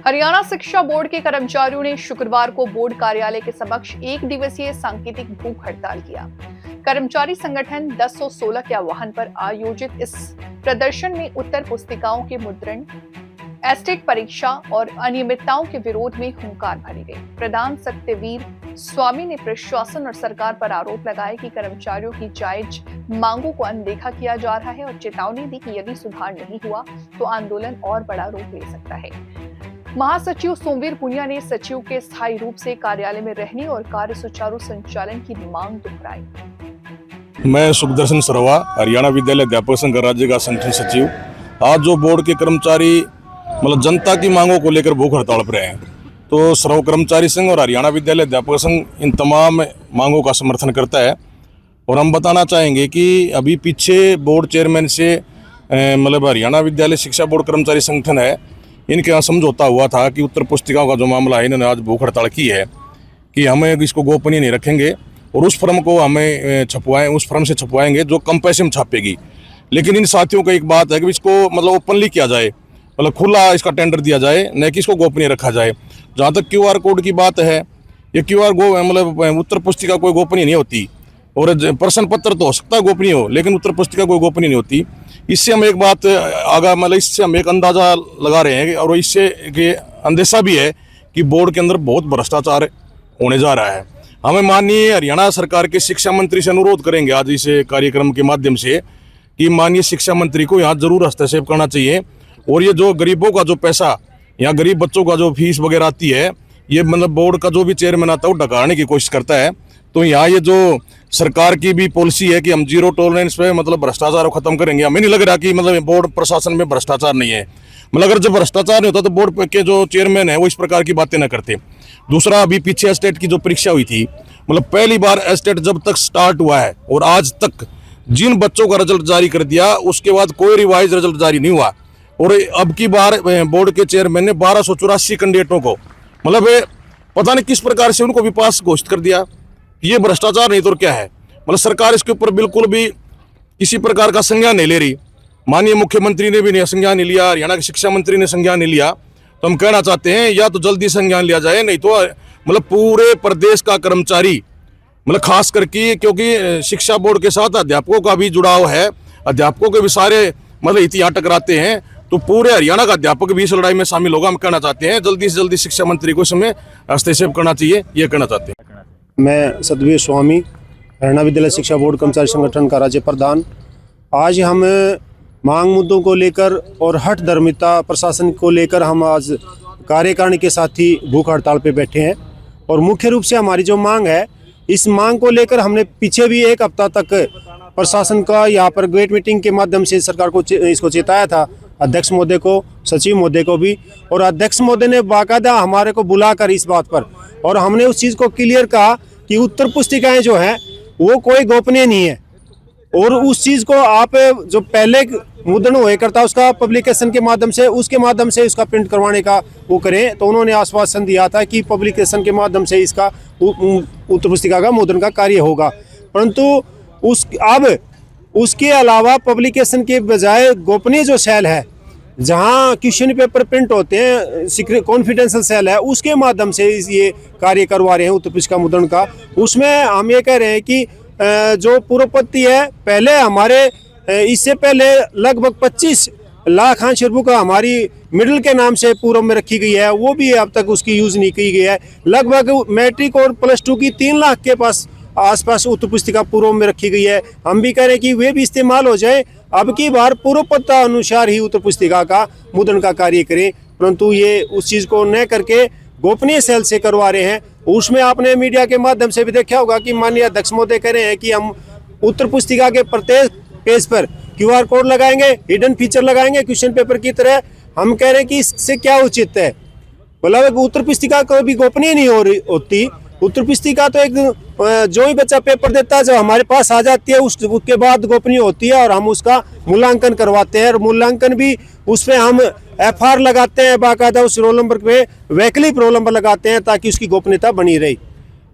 हरियाणा शिक्षा बोर्ड के कर्मचारियों ने शुक्रवार को बोर्ड कार्यालय के समक्ष एक दिवसीय सांकेतिक भूख हड़ताल किया। कर्मचारी संगठन 1016 के आह्वान पर आयोजित इस प्रदर्शन में उत्तर पुस्तिकाओं के मुद्रण, एस्टेट परीक्षा और अनियमितताओं के विरोध में हुंकार भरी गई। प्रधान सत्यवीर स्वामी ने प्रशासन और सरकार पर आरोप लगाए कि कर्मचारियों की जायज मांगों को अनदेखा किया जा रहा है और चेतावनी दी कि यदि सुधार नहीं हुआ तो आंदोलन और बड़ा रूप ले सकता है। महासचिव सोमवीर पुनिया ने सचिव के स्थायी रूप से कार्यालय में रहने और कार्य सुचारू संचालन की मांग दोहराई। मैं सुखदर्शन सरवा, हरियाणा विद्यालय अध्यापक संघ राज्य का संगठन सचिव। आज जो बोर्ड के कर्मचारी जनता की मांगों को लेकर भूख हड़ताल पर हैं, तो सर्व कर्मचारी संघ और हरियाणा विद्यालय अध्यापक संघ इन तमाम मांगों का समर्थन करता है। और हम बताना चाहेंगे कि अभी पीछे बोर्ड चेयरमैन से हरियाणा विद्यालय शिक्षा बोर्ड कर्मचारी संगठन है, इनके यहाँ समझौता हुआ था कि उत्तर पुस्तिकाओं का जो मामला है, इन्होंने आज भूख हड़ताल की है कि हमें इसको गोपनीय नहीं रखेंगे और उस फर्म को हमें उस फर्म से छपवाएंगे जो कम पैसे में छापेगी। लेकिन इन साथियों को एक बात है कि इसको ओपनली किया जाए, खुला इसका टेंडर दिया जाए, न कि इसको गोपनीय रखा जाए। जहाँ तक QR कोड की बात है, ये QR उत्तर पुस्तिका कोई गोपनीय नहीं होती, और प्रश्न पत्र तो हो सकता है गोपनीय हो, लेकिन उत्तर पुस्तिका कोई गोपनीय नहीं होती। इससे हम एक बात इससे हम एक अंदाजा लगा रहे हैं और इससे अंदेशा भी है कि बोर्ड के अंदर बहुत भ्रष्टाचार होने जा रहा है। हमें माननीय हरियाणा सरकार के शिक्षा मंत्री से अनुरोध करेंगे आज इस कार्यक्रम के माध्यम से कि माननीय शिक्षा मंत्री को यहाँ जरूर हस्तक्षेप करना चाहिए। और ये जो गरीबों का जो पैसा, यहाँ गरीब बच्चों का जो फीस वगैरह आती है, ये बोर्ड का जो भी चेयरमैन आता है वो डकारने की कोशिश करता है। तो यहाँ ये जो सरकार की भी पॉलिसी है कि हम जीरो टॉलरेंस पे भ्रष्टाचार को खत्म करेंगे, हमें नहीं लग रहा कि बोर्ड प्रशासन में भ्रष्टाचार नहीं है। अगर जब भ्रष्टाचार नहीं होता तो बोर्ड के जो चेयरमैन है वो इस प्रकार की बातें न करते। दूसरा, अभी पीछे एस्टेट की जो परीक्षा हुई थी, पहली बार एस्टेट जब तक स्टार्ट हुआ है और आज तक जिन बच्चों का रिजल्ट जारी कर दिया उसके बाद कोई रिवाइज रिजल्ट जारी नहीं हुआ। और अब की बार बोर्ड के चेयरमैन ने 1284 कैंडिडेटों को पता नहीं किस प्रकार से उनको भी पास घोषित कर दिया। ये भ्रष्टाचार नहीं तो क्या है? सरकार इसके ऊपर बिल्कुल भी किसी प्रकार का संज्ञान नहीं ले रही। माननीय मुख्यमंत्री ने भी संज्ञान नहीं लिया, हरियाणा के शिक्षा मंत्री ने संज्ञान नहीं लिया। तो हम कहना चाहते हैं या तो जल्दी संज्ञान लिया जाए, नहीं तो पूरे प्रदेश का कर्मचारी खास करके, क्योंकि शिक्षा बोर्ड के साथ अध्यापकों का भी जुड़ाव है, अध्यापकों के भी सारे इतिहास टकराते हैं, तो पूरे हरियाणा का अध्यापक भी इस लड़ाई में शामिल होगा। हम कहना चाहते हैं जल्दी से जल्दी शिक्षा मंत्री को इसमें हस्तक्षेप करना चाहिए, ये कहना चाहते हैं। मैं सतवीर स्वामी, हरियाणा विद्यालय शिक्षा बोर्ड कर्मचारी संगठन का राज्य प्रधान। आज हम मांग मुद्दों को लेकर और हठ धर्मिता प्रशासन को लेकर हम आज कार्यकारिणी के साथ ही भूख हड़ताल पे बैठे हैं। और मुख्य रूप से हमारी जो मांग है, इस मांग को लेकर हमने पीछे भी एक हफ्ता तक प्रशासन का यहाँ पर गेट मीटिंग के माध्यम से सरकार को इसको चेताया था, अध्यक्ष महोदय को, सचिव महोदय को भी। और अध्यक्ष महोदय ने बाकायदा हमारे को बुलाकर इस बात पर, और हमने उस चीज़ को क्लियर कहा कि उत्तर पुस्तिकाएं जो हैं वो कोई गोपनीय नहीं है, और उस चीज़ को आप जो पहले मुद्रण हुआ करता उसका पब्लिकेशन के माध्यम से, उसके माध्यम से उसका प्रिंट करवाने का वो करें। तो उन्होंने आश्वासन दिया था कि पब्लिकेशन के माध्यम से इसका उत्तर पुस्तिका का मुद्रण का कार्य होगा। परंतु अब उसके अलावा पब्लिकेशन के बजाय गोपनीय जो सेल है, जहां क्वेश्चन पेपर प्रिंट होते हैं, सीक्रेट कॉन्फिडेंशियल सेल है, उसके माध्यम से ये कार्य करवा रहे हैं उत्तर पुस्तिका मुद्रण का। उसमें हम ये कह रहे हैं कि जो पूर्वपत्ति है, पहले हमारे इससे पहले लगभग 25 लाख रुपये का हमारी मिडिल के नाम से पूर्व में रखी गई है, वो भी अब तक उसकी यूज नहीं की गई है। लगभग मैट्रिक और +2 की 3 लाख के पास आसपास उत्तर पुस्तिका पूर्व में रखी गई है। हम भी कह रहे हैं कि वे भी इस्तेमाल हो जाए। अब की बार पूर्व पत्ता अनुसार ही उत्तर पुस्तिका का मुद्रण का कार्य करें, परंतु ये उस चीज़ को न करके गोपनीय सेल से करवा रहे हैं। उसमें आपने मीडिया के माध्यम से भी देखा होगा कि माननीय अध्यक्ष महोदय कह रहे हैं कि हम उत्तर पुस्तिका के प्रत्येक पेज पर QR कोड लगाएंगे, हिडन फीचर लगाएंगे क्वेश्चन पेपर की तरह। हम कह रहे हैं कि इससे क्या उचित है? उत्तर पुस्तिका कभी गोपनीय नहीं होती। उत्तर पुस्तिका तो एक जो ही बच्चा पेपर देता है, जो हमारे पास आ जाती है, उसके बाद गोपनीय होती है और हम उसका मूल्यांकन करवाते हैं। और मूल्यांकन भी उस पर हम FR लगाते हैं, बाकायदा उस रोल नंबर पे वैकल्पिक रोल नंबर लगाते हैं ताकि उसकी गोपनीयता बनी रही।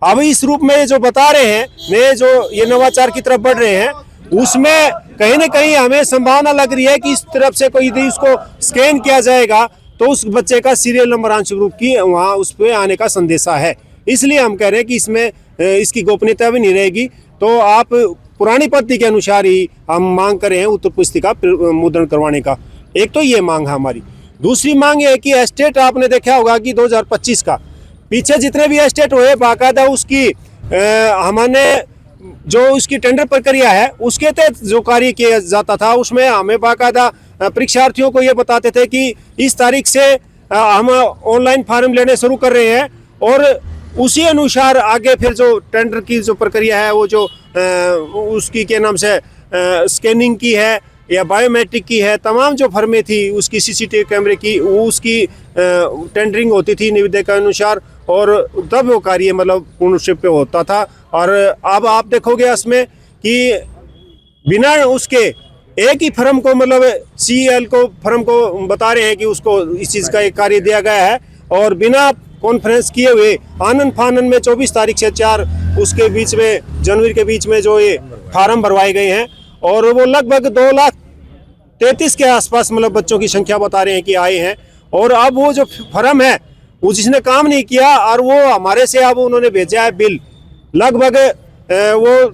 अब इस रूप में जो बता रहे हैं, मैं जो ये नवाचार की तरफ बढ़ रहे हैं, उसमें कहीं ना कहीं हमें संभावना लग रही है कि इस तरफ से कोई यदि उसको स्कैन किया जाएगा तो उस बच्चे का सीरियल नंबर आंशिक की वहाँ उस पर आने का संदेशा है। इसलिए हम कह रहे हैं कि इसमें इसकी गोपनीयता भी नहीं रहेगी। तो आप पुरानी पद्धति के अनुसार ही हम मांग कर रहे हैं उत्तर पुस्तिका मुद्रण करवाने का। एक तो ये मांग है हमारी। दूसरी मांग ये है कि एस्टेट आपने देखा होगा कि 2025 का पीछे जितने भी एस्टेट हुए बाकायदा उसकी हमने जो उसकी टेंडर प्रक्रिया है उसके तहत जो कार्य किया जाता था उसमें हमें बाकायदा परीक्षार्थियों को ये बताते थे कि इस तारीख से हम ऑनलाइन फॉर्म लेने शुरू कर रहे हैं और उसी अनुसार आगे फिर जो टेंडर की जो प्रक्रिया है वो जो उसकी के नाम से स्कैनिंग की है या बायोमेट्रिक की है, तमाम जो फर्में थी उसकी सीसीटीवी कैमरे की उसकी टेंडरिंग होती थी निविदा के अनुसार और तब वो कार्य मतलब पूर्णशिप पे होता था। और अब आप देखोगे इसमें कि बिना उसके एक ही फर्म को मतलब CEL को फर्म को बता रहे हैं कि उसको इस चीज़ का एक कार्य दिया गया है और बिना कॉन्फ्रेंस किए हुए आनन फानन में 24 तारीख से 4 उसके बीच में जनवरी के बीच में जो ये फार्म भरवाए गए हैं और वो लगभग 2,33,000 के आसपास मतलब बच्चों की संख्या बता रहे हैं कि आए हैं। और अब वो जो फर्म है वो जिसने काम नहीं किया और वो हमारे से अब उन्होंने भेजा है बिल, लगभग वो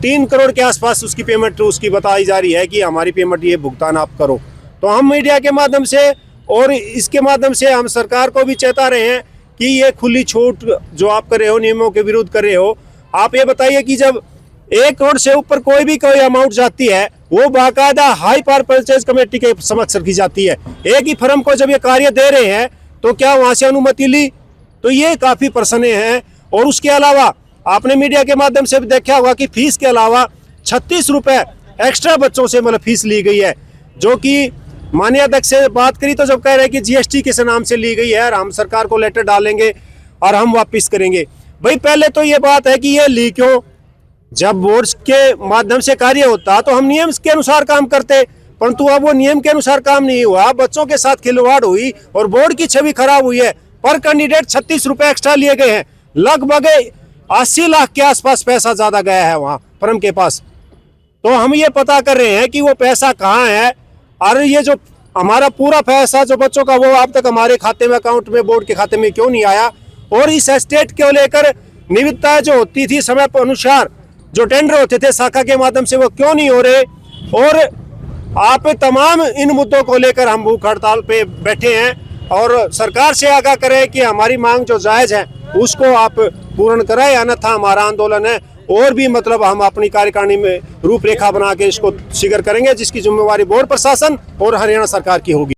3 करोड़ के आसपास उसकी पेमेंट उसकी बताई जा रही है कि हमारी पेमेंट ये भुगतान आप करो। तो हम मीडिया के माध्यम से और इसके माध्यम से हम सरकार को भी चेता रहे हैं कि ये खुली छूट जो आप कर रहे हो, नियमों के विरुद्ध कर रहे हो। आप ये बताइए कि जब 1 करोड़ से ऊपर कोई अमाउंट जाती है वो बाकायदा हाई पावर परचेज कमेटी के समक्ष रखी जाती है। एक ही फर्म को जब ये कार्य दे रहे हैं तो क्या वहाँ से अनुमति ली? तो ये काफ़ी प्रश्न हैं। और उसके अलावा आपने मीडिया के माध्यम से भी देखा होगा कि फीस के अलावा 36 रुपये एक्स्ट्रा बच्चों से मतलब फीस ली गई है, जो कि माननीय अध्यक्ष से बात करी तो जब कह रहे हैं कि GST के नाम से ली गई है और हम सरकार को लेटर डालेंगे और हम वापस करेंगे। भाई पहले तो ये बात है कि ये ली क्यों? जब बोर्ड के माध्यम से कार्य होता तो हम नियम के अनुसार काम करते, परंतु अब वो नियम के अनुसार काम नहीं हुआ, बच्चों के साथ खिलवाड़ हुई और बोर्ड की छवि खराब हुई है। पर कैंडिडेट 36 रुपये एक्स्ट्रा लिए गए हैं, लगभग 80 लाख के आसपास पैसा ज़्यादा गया है वहाँ फर्म के पास। तो हम ये पता कर रहे हैं कि वो पैसा कहाँ है और ये जो हमारा पूरा पैसा जो बच्चों का वो अब तक हमारे खाते में अकाउंट में बोर्ड के खाते में क्यों नहीं आया। और इस एस्टेट को लेकर निविदाएं जो होती थी समय पर अनुसार जो टेंडर होते थे शाखा के माध्यम से वो क्यों नहीं हो रहे। और आप तमाम इन मुद्दों को लेकर हम भूख हड़ताल पे बैठे हैं और सरकार से आगाह करें कि हमारी मांग जो जायज़ है उसको आप पूर्ण कराएं, अन्यथा हमारा आंदोलन है और भी मतलब हम अपनी कार्यकारिणी में रूपरेखा बना के इसको शीघ्र करेंगे, जिसकी जिम्मेवारी बोर्ड प्रशासन और हरियाणा सरकार की होगी।